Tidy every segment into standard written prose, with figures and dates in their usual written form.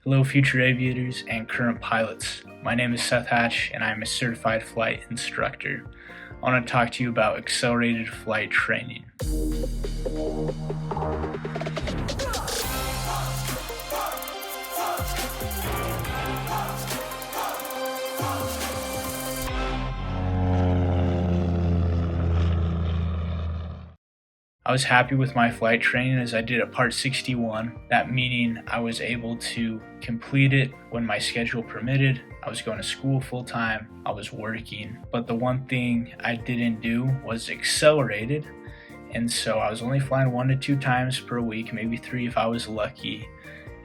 Hello, future aviators and current pilots. My name is Seth Hatch, and I'm a certified flight instructor. I want to talk to you about accelerated flight training. I was happy with my flight training as I did a Part 61, that meaning I was able to complete it when my schedule permitted. I was going to school full time, I was working, but the one thing I didn't do was accelerated, and so I was only flying 1 to 2 times per week, maybe 3 if I was lucky,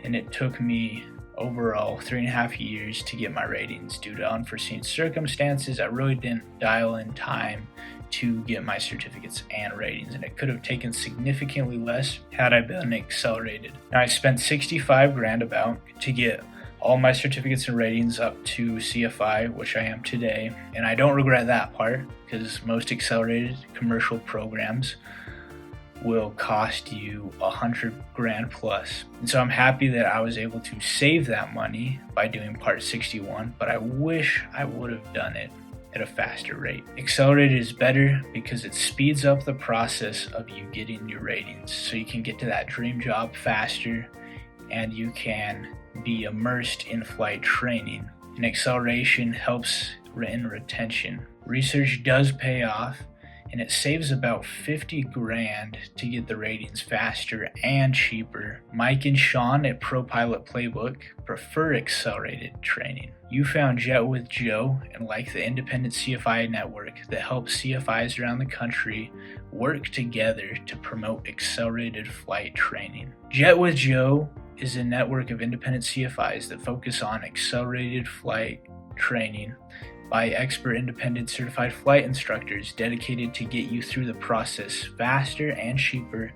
and it took me overall 3.5 years to get my ratings due to unforeseen circumstances. I really didn't dial in time to get my certificates and ratings, and it could have taken significantly less had I been accelerated. Now, I spent $65,000 about to get all my certificates and ratings up to CFI, which I am today, and I don't regret that part because most accelerated commercial programs will cost you $100,000 plus. And so I'm happy that I was able to save that money by doing Part 61, but I wish I would have done it at a faster rate. Accelerated is better because it speeds up the process of you getting your ratings, so you can get to that dream job faster and you can be immersed in flight training. And acceleration helps in retention. Research does pay off, and it saves about $50,000 to get the ratings faster and cheaper. Mike and Sean at Pro Pilot Playbook prefer accelerated training. You found Jet with Joe and like the independent CFI network that helps CFIs around the country work together to promote accelerated flight training. Jet with Joe is a network of independent CFIs that focus on accelerated flight training by expert independent certified flight instructors dedicated to get you through the process faster and cheaper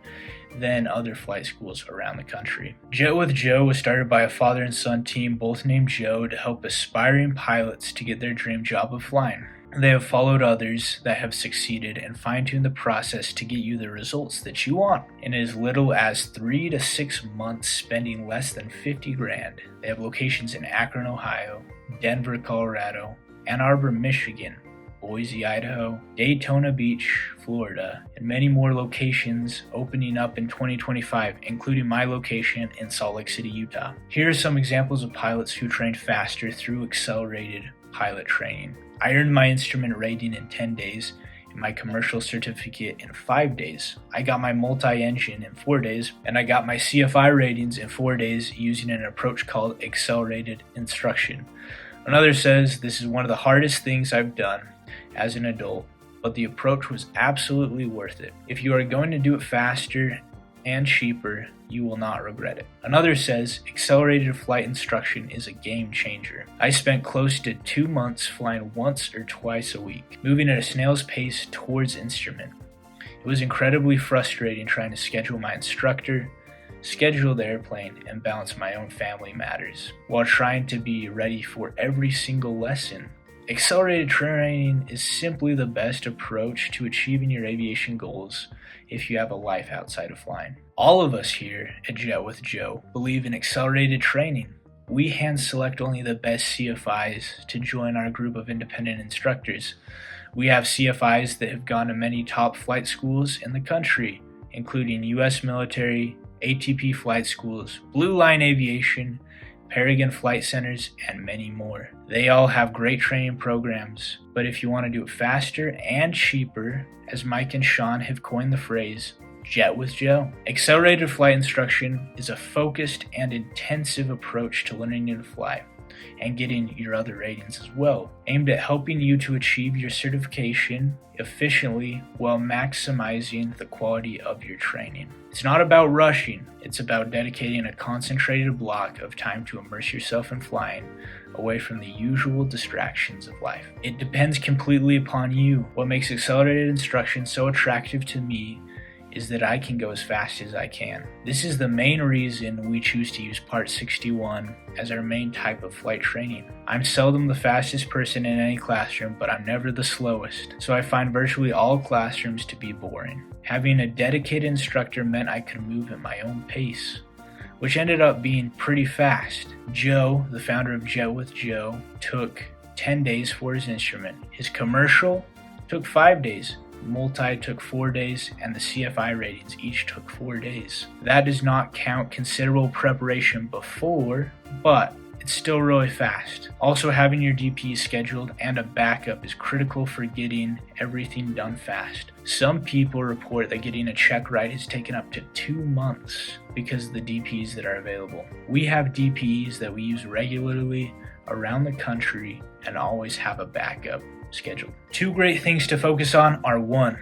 than other flight schools around the country. Jet with Joe was started by a father and son team, both named Joe, to help aspiring pilots to get their dream job of flying. They have followed others that have succeeded and fine-tuned the process to get you the results that you want in as little as 3 to 6 months, spending less than $50,000. They have locations in Akron, Ohio, Denver, Colorado, Ann Arbor, Michigan, Boise, Idaho, Daytona Beach, Florida, and many more locations opening up in 2025, including my location in Salt Lake City, Utah. Here are some examples of pilots who trained faster through accelerated pilot training. I earned my instrument rating in 10 days and my commercial certificate in 5 days. I got my multi-engine in 4 days, and I got my CFI ratings in 4 days using an approach called accelerated instruction. Another says, "This is one of the hardest things I've done as an adult, but the approach was absolutely worth it. If you are going to do it faster and cheaper, you will not regret it." Another says, "Accelerated flight instruction is a game changer. I spent close to 2 months flying once or twice a week, moving at a snail's pace towards instrument. It was incredibly frustrating trying to schedule my instructor, schedule the airplane, and balance my own family matters while trying to be ready for every single lesson." Accelerated training is simply the best approach to achieving your aviation goals if you have a life outside of flying. All of us here at Jet with Joe believe in accelerated training. We hand select only the best CFIs to join our group of independent instructors. We have CFIs that have gone to many top flight schools in the country, including U.S. military, ATP flight schools, Blue Line Aviation, Paragon Flight Centers, and many more. They all have great training programs, but if you want to do it faster and cheaper, as Mike and Sean have coined the phrase, Jet with Joe. Accelerated flight instruction is a focused and intensive approach to learning to fly and getting your other ratings as well, aimed at helping you to achieve your certification efficiently while maximizing the quality of your training. It's not about rushing, it's about dedicating a concentrated block of time to immerse yourself in flying away from the usual distractions of life. It depends completely upon you. What makes accelerated instruction so attractive to me is that I can go as fast as I can. This is the main reason we choose to use Part 61 as our main type of flight training. I'm seldom the fastest person in any classroom, but I'm never the slowest, so I find virtually all classrooms to be boring. Having a dedicated instructor meant I could move at my own pace. which ended up being pretty fast. Joe, the founder of Jet with Joe, took 10 days for his instrument. His commercial took 5 days. Multi took 4 days, and the CFI ratings each took 4 days. That does not count considerable preparation before, but it's still really fast. Also, having your DP scheduled and a backup is critical for getting everything done fast. Some people report that getting a check right has taken up to 2 months because of the DPs that are available. We have DPs that we use regularly around the country and always have a backup scheduled. 2 great things to focus on are: 1,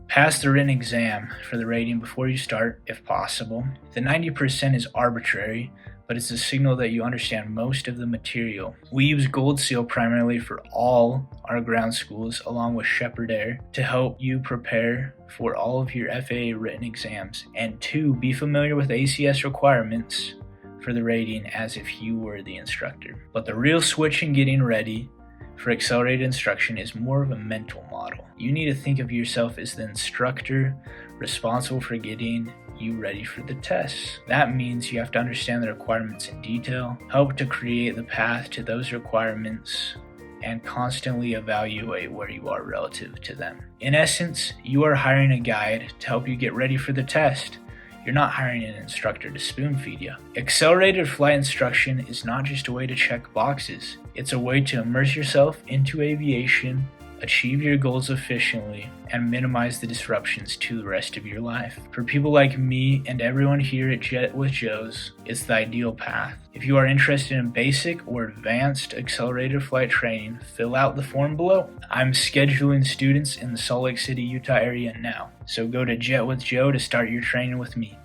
pass the written exam for the rating before you start, if possible. The 90% is arbitrary, but it's a signal that you understand most of the material. We use Gold Seal primarily for all our ground schools, along with Shepherd Air, to help you prepare for all of your FAA written exams. And 2, be familiar with ACS requirements for the rating as if you were the instructor. But the real switch in getting ready for accelerated instruction is more of a mental model. You need to think of yourself as the instructor responsible for getting you ready for the tests. That means you have to understand the requirements in detail, help to create the path to those requirements, and constantly evaluate where you are relative to them. In essence, you are hiring a guide to help you get ready for the test. You're not hiring an instructor to spoon feed you. Accelerated flight instruction is not just a way to check boxes. It's a way to immerse yourself into aviation, achieve your goals efficiently, and minimize the disruptions to the rest of your life. For people like me and everyone here at Jet with Joe's, it's the ideal path. If you are interested in basic or advanced accelerated flight training, fill out the form below. I'm scheduling students in the Salt Lake City, Utah area now, so go to Jet with Joe to start your training with me.